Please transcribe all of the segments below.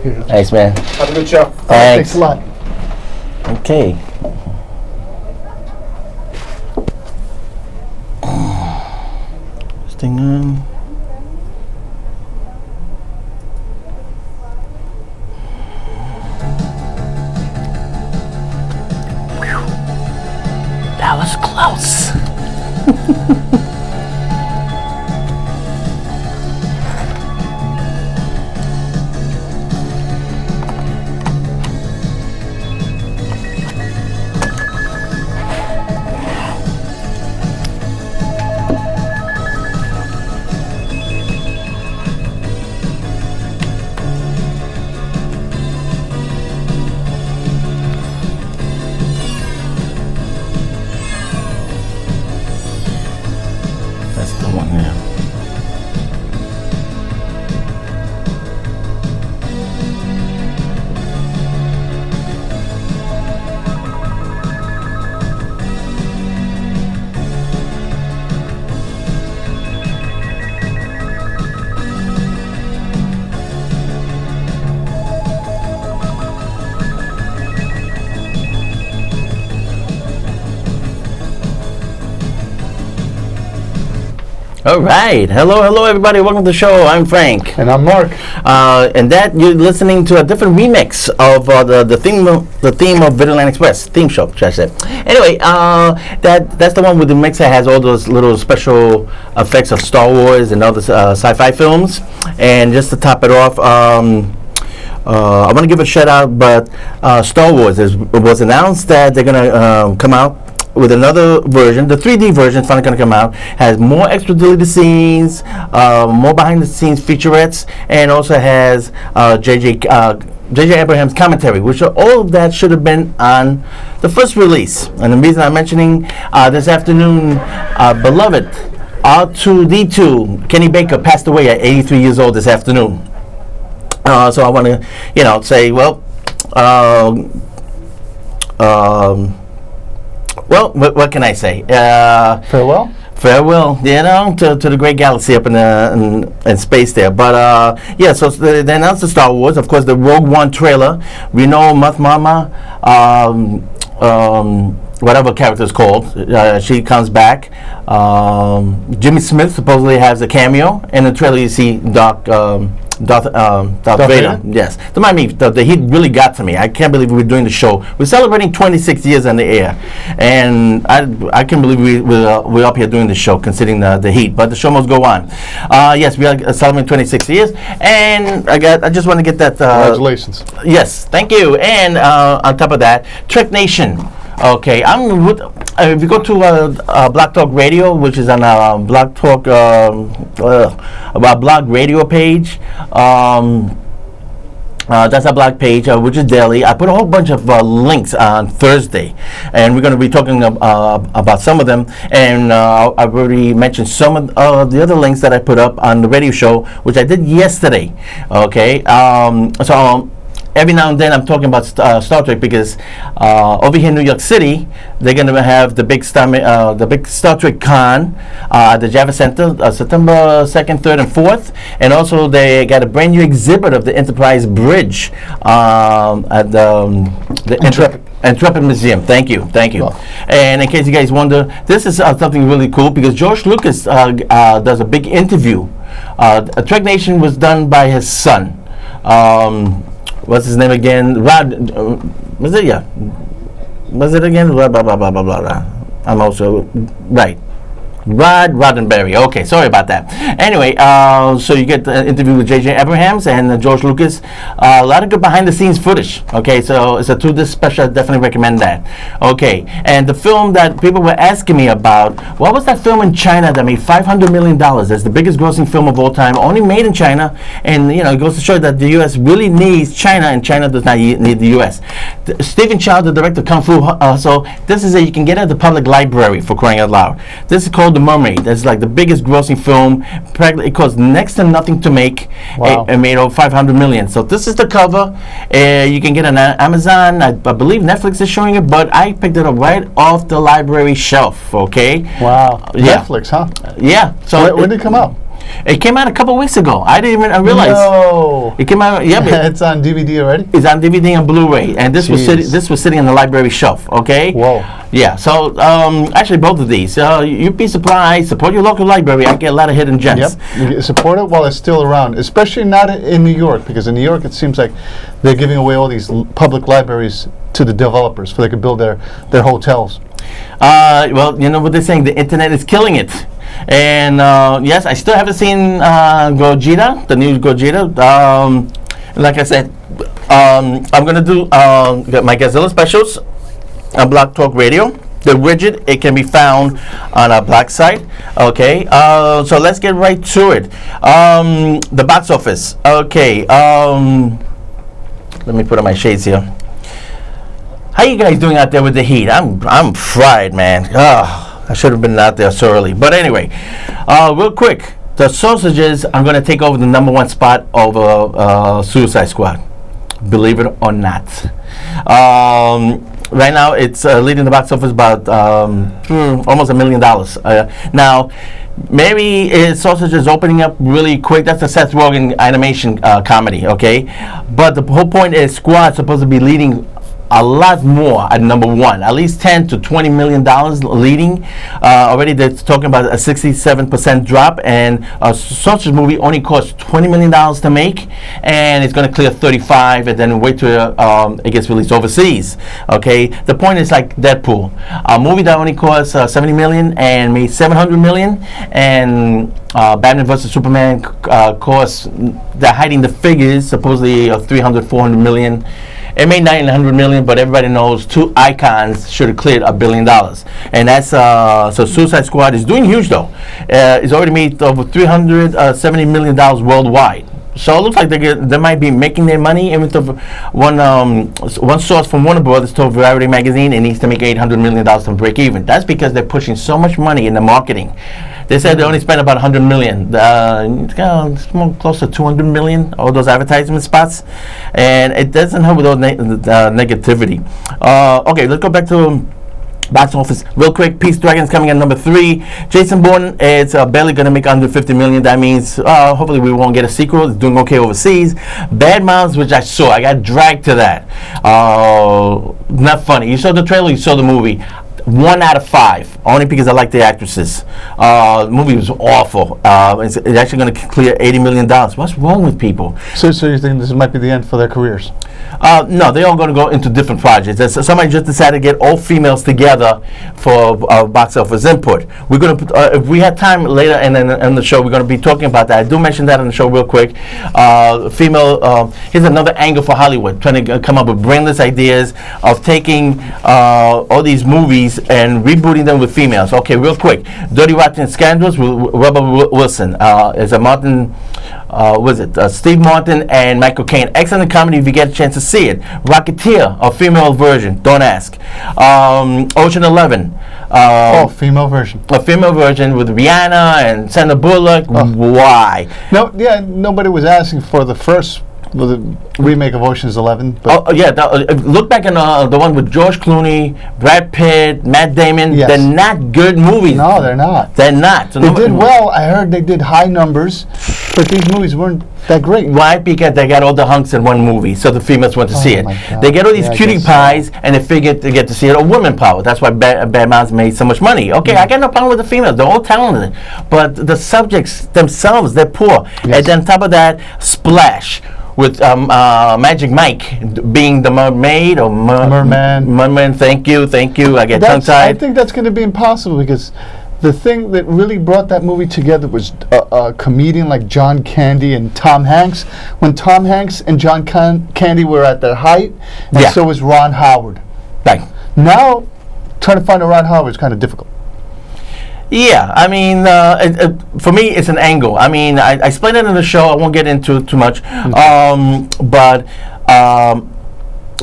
Thanks, man. Have a good show. Thanks. Thanks a lot. Okay. This thing on. That was close. That's the one there. All right. Hello, everybody. Welcome to the show. I'm Frank. And I'm Mark. And that you're listening to a different remix of the theme of Videoland Express theme show, should I say? Anyway, that's the one with the mix that has all those little special effects of Star Wars and other sci-fi films. And just to top it off, I want to give a shout out, but Star Wars was announced that they're gonna come out with another version. The 3D version is finally going to come out. Has more extra deleted scenes, more behind-the-scenes featurettes, and also has J.J. Abrams' commentary, which all of that should have been on the first release. And the reason I'm mentioning this afternoon, beloved R2-D2 Kenny Baker passed away at 83 years old this afternoon. So I want to, say, well, what can I say? Farewell? Farewell, to the great galaxy up in space there. But so they announced the Star Wars, of course, the Rogue One trailer. We know Moth Mama, whatever character is called, she comes back. Jimmy Smith supposedly has a cameo. In the trailer, you see Darth Vader. Yes. Remind me, the heat really got to me. I can't believe we're doing the show. We're celebrating 26 years on the air, and I can't believe we're up here doing the show, considering the heat. But the show must go on. Yes, we are celebrating 26 years, and I just want to get that. Congratulations. Yes, thank you. And on top of that, Trek Nation. Okay, if you go to Blog Talk Radio, which is on our Blog Talk about blog radio page, that's our blog page, which is daily. I put a whole bunch of links on Thursday, and we're going to be talking about some of them. And I've already mentioned some of the other links that I put up on the radio show, which I did yesterday. Okay, so every now and then I'm talking about Star Trek because over here in New York City they're going to have the big Star Trek Con at the Javits Center September 2nd, 3rd, and 4th, and also they got a brand new exhibit of the Enterprise Bridge at the Intrepid Museum. Thank you. Well. And in case you guys wonder, this is something really cool because George Lucas does a big interview. Trek Nation was done by his son. What's his name again? Rod. Was it? Yeah. Was it again? Blah, blah, blah, blah, blah, blah. I'm also right. Rod Roddenberry. Okay, sorry about that. Anyway, so you get the interview with J.J. Abrams and George Lucas. A lot of good behind-the-scenes footage. Okay, so it's a 2-disc special. I definitely recommend that. Okay, and the film that people were asking me about, what was that film in China that made $500 million? That's the biggest grossing film of all time, only made in China. And, it goes to show that the U.S. really needs China, and China does not need the U.S. Stephen Chow, the director of Kung Fu, so this is you can get it at the public library, for crying out loud. This is called The Mermaid. That's like the biggest grossing film. It costs next to nothing to make. Wow. It made over $500 million. So this is the cover. You can get it on Amazon. I believe Netflix is showing it, but I picked it up right off the library shelf. Okay. Wow. Yeah. Netflix, huh? Yeah. So when did it come out? It came out a couple weeks ago. I didn't even realize. No. It came out. Yeah, It's on DVD already? it's on DVD and Blu-ray, and this was sitting on the library shelf. Okay. Whoa. Yeah. So actually, both of these. You'd be surprised. Support your local library. I get a lot of hidden gems. Yep. You support it while it's still around, especially not in New York, because in New York it seems like they're giving away all these public libraries to the developers so they can build their hotels. Well, you know what they're saying. The internet is killing it. And yes, I still haven't seen Gogeta, the new Gogeta. Like I said, I'm going to do my Godzilla specials on Block Talk Radio. The widget, it can be found on our Black site. Okay, so let's get right to it. The box office. Okay, let me put on my shades here. How you guys doing out there with the heat? I'm fried, man. I should have been out there so early. But anyway, real quick, the Sausages, I'm going to take over the number 1 spot over Suicide Squad. Believe it or not. Right now, it's leading the box office about almost $1 million. Now, maybe Sausage is opening up really quick. That's a Seth Rogen animation comedy, okay? But the whole point is Squad's supposed to be leading a lot more at number 1, at least $10 to $20 million leading. Already they're talking about a 67% drop, and a Sausage movie only cost $20 million to make, and it's going to clear 35, and then wait till it gets released overseas. Okay, the point is like Deadpool, a movie that only cost $70 million and made $700 million, and Batman vs Superman cost, they're hiding the figures, supposedly of $300-400 million. It made $900 million, but everybody knows 2 icons should have cleared $1 billion, and that's so. Suicide Squad is doing huge though. It's already made over $370 million worldwide. So it looks like they might be making their money. Even though one source from Warner Brothers told Variety magazine it needs to make $800 million to break even. That's because they're pushing so much money in the marketing. They said they only spent about $100 million. It's more close to $200 million, all those advertisement spots, and it doesn't help with all negativity. Okay, let's go back to box office real quick. Peace Dragons coming in number 3. Jason Bourne, it's barely going to make under $50 million. That means hopefully we won't get a sequel. It's doing okay overseas. Bad Moms, which I saw, I got dragged to that. Not funny. You saw the trailer, you saw the movie. 1 out of 5, only because I like the actresses. The movie was awful. It's actually going to clear $80 million. What's wrong with people? So you think this might be the end for their careers? No, they're all going to go into different projects. Somebody just decided to get all females together for box office input. We're going to, if we have time later in the show, we're going to be talking about that. I do mention that on the show real quick. Here's another angle for Hollywood, trying to come up with brainless ideas of taking all these movies and rebooting them with females. Okay, real quick. Dirty Rotten Scandals with Rebel Wilson. Is a Martin, Steve Martin and Michael Caine. Excellent comedy if you get a chance to see it. Rocketeer, a female version. Don't ask. Ocean 11. Female version. A female version with Rihanna and Sandra Bullock. Why? No, yeah, nobody was asking for the first. The remake of Ocean's 11. Look back on the one with George Clooney, Brad Pitt, Matt Damon. Yes. They're not good movies. No, they're not. They're not. So they did well. I heard they did high numbers, but these movies weren't that great. Why? Because they got all the hunks in one movie, so the females went to see it. God. They get all these cutie pies, and they figured to get to see it. Or woman power. That's why Bad Moms made so much money. Okay, I got no problem with the females. They're all talented, but the subjects themselves, they're poor. Yes. And then on top of that, Splash. With Magic Mike being the mermaid or merman. Merman, thank you. I get tongue-tied. I think that's going to be impossible because the thing that really brought that movie together was a comedian like John Candy and Tom Hanks. When Tom Hanks and John Candy were at their height, and so was Ron Howard. Right. Now, trying to find a Ron Howard is kind of difficult. Yeah, I mean, for me, it's an angle. I mean, I explained it in the show. I won't get into too much. But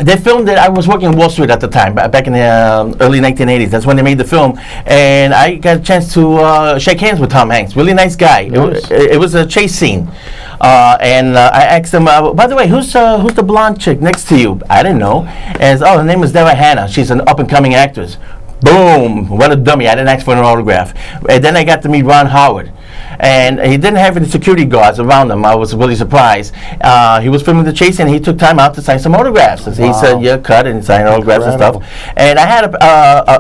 they filmed it. I was working in Wall Street at the time, back in the early 1980s. That's when they made the film. And I got a chance to shake hands with Tom Hanks. Really nice guy. Nice. It was a chase scene. And I asked him, by the way, who's the blonde chick next to you? I didn't know. And her name is Dara Hannah. She's an up-and-coming actress. Boom! What a dummy! I didn't ask for an autograph. And then I got to meet Ron Howard. and he didn't have any security guards around him. I was really surprised. He was filming the chase, and he took time out to sign some autographs. Wow. He said, "Yeah, cut," and signed autographs and stuff. And I had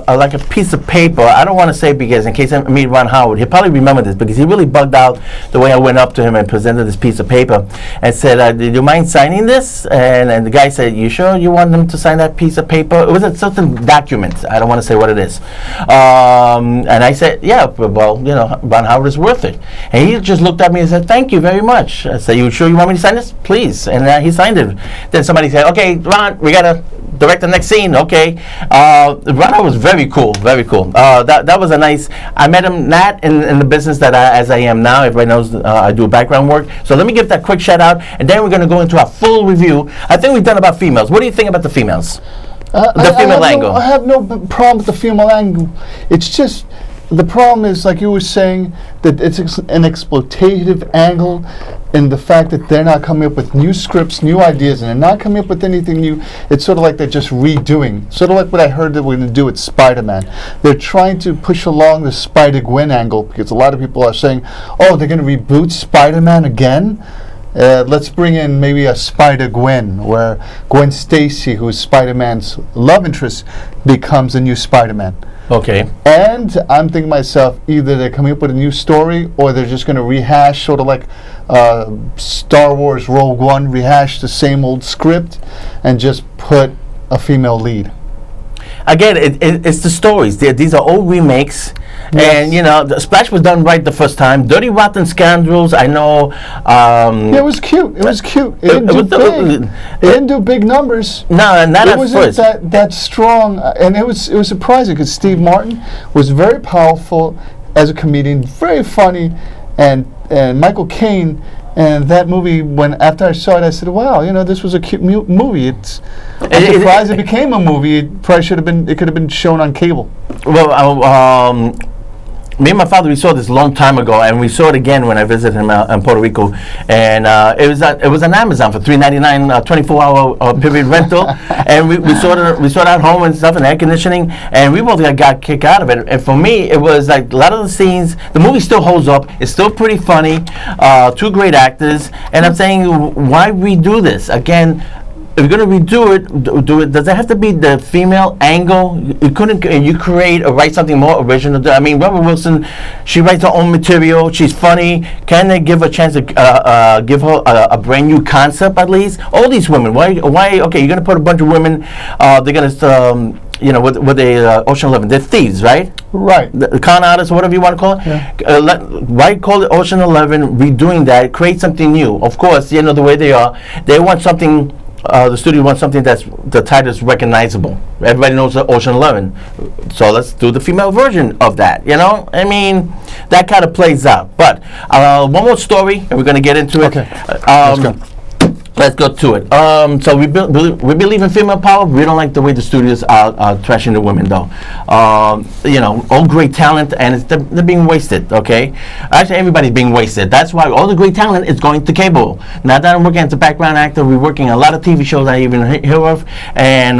like a piece of paper. I don't want to say because in case I meet Ron Howard, he'll probably remember this because he really bugged out the way I went up to him and presented this piece of paper and said, "Did you mind signing this?" And the guy said, "You sure you want him to sign that piece of paper?" It was a certain document. I don't want to say what it is. And I said, "Yeah, well, you know, Ron Howard is worth it." And he just looked at me and said, "Thank you very much." I said, "You sure you want me to sign this?" "Please." And he signed it. Then somebody said, "Okay, Ron, we got to direct the next scene." Okay. Ron Howard was very cool, very cool. That was a nice, I met him not in the business that as I am now. Everybody knows I do background work. So let me give that quick shout out, and then we're going to go into our full review. I think we've done about females. What do you think about the females? The female angle. I have no problem with the female angle. It's just, the problem is, like you were saying, that it's an exploitative angle, and the fact that they're not coming up with new scripts, new ideas, and they're not coming up with anything new. It's sort of like they're just redoing. Sort of like what I heard that we're going to do with Spider-Man. They're trying to push along the SpiderGwen angle because a lot of people are saying, "Oh, they're going to reboot Spider-Man again? Let's bring in maybe a SpiderGwen, where Gwen Stacy, who is Spider-Man's love interest, becomes a new Spider-Man." Okay. And I'm thinking to myself, either they're coming up with a new story, or they're just going to rehash, sort of like Star Wars Rogue One, rehash the same old script, and just put a female lead. Again, it's the stories. These are old remakes. Yes. And, you know, the Splash was done right the first time. Dirty Rotten Scoundrels, I know. Yeah, it was cute. It was cute. It didn't do big numbers. No, not at first. It wasn't that strong. And it was surprising because Steve Martin was very powerful as a comedian, very funny. And Michael Caine, and that movie, when after I saw it, I said, "Wow, you know, this was a cute movie." I'm surprised it became a movie. It probably should have been. It could have been shown on cable. Well, me and my father, we saw this a long time ago, and we saw it again when I visited him in Puerto Rico. And it was on Amazon for $3.99, 24-hour period rental. And we saw it at home and stuff, and air conditioning. And we both got kicked out of it. And for me, it was like a lot of the scenes. The movie still holds up. It's still pretty funny. Two great actors. And I'm saying, why redo this again? If you're going to redo it, do it. Does it have to be the female angle? You couldn't. You create or write something more original. I mean, Rebel Wilson, she writes her own material. She's funny. Can they give her a chance to give her a brand new concept at least? All these women. Why? Okay, you're going to put a bunch of women. They're going to. You know, with the Ocean 11, they're thieves, right? Right. The con artists, whatever you want to call it. Yeah. Why call it Ocean 11? Redoing that, create something new. Of course, you know the way they are. They want something. The studio wants something that's the title is recognizable. Everybody knows the Ocean 11, so let's do the female version of that. You know, I mean, that kind of plays out. But one more story, and we're going to get into it. Okay. Let's go. Let's go to it. So we believe in female power. We don't like the way the studios are trashing the women, though. You know, all great talent, and they're being wasted. Okay, actually, everybody's being wasted. That's why all the great talent is going to cable. Now that I'm working as a background actor, we're working a lot of TV shows I even hear of, and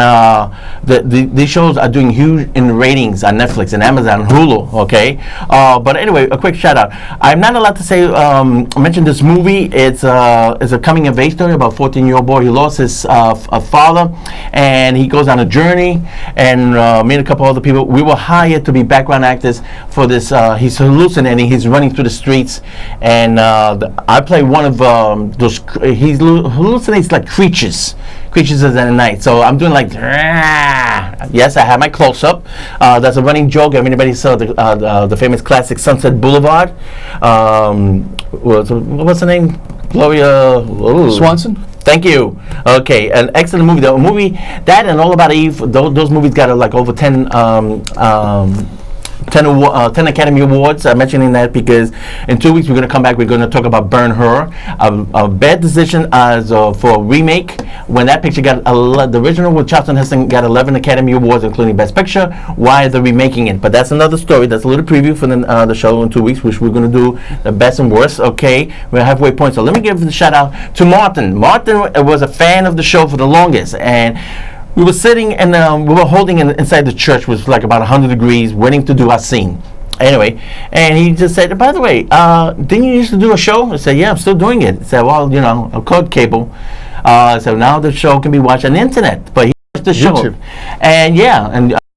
these shows are doing huge in ratings on Netflix and Amazon and Hulu. Okay, but anyway, a quick shout out. I'm not allowed to say mention this movie. It's a coming of age story about a 14-year-old boy. He lost his father, and he goes on a journey, and me and a couple other people, we were hired to be background actors for this. He's hallucinating. He's running through the streets, and I play one of those. He hallucinates like creatures of the night. So I'm doing like, yes, I have my close-up. That's a running joke. Everybody saw the famous classic Sunset Boulevard. What's the name? Gloria Swanson? Thank you. Okay, an excellent movie. The movie, that and All About Eve, those movies got like over 10 Academy Awards. I'm mentioning that because in 2 weeks we're going to come back. We're going to talk about Burn Her, a bad decision as for a remake. When that picture got the original with Charlton Heston got 11 Academy Awards, including Best Picture. Why are they remaking it? But that's another story. That's a little preview for the show in 2 weeks, which we're going to do the best and worst. Okay, we're halfway point. So let me give the shout out to Martin. Martin was a fan of the show for the longest, and we were sitting and we were holding inside the church, was like about 100 degrees, waiting to do our scene. Anyway, and he just said, by the way, didn't you used to do a show? I said, yeah, I'm still doing it. I said, well, I called cable. So now the show can be watched on the internet. But he watched the show. YouTube. And yeah, and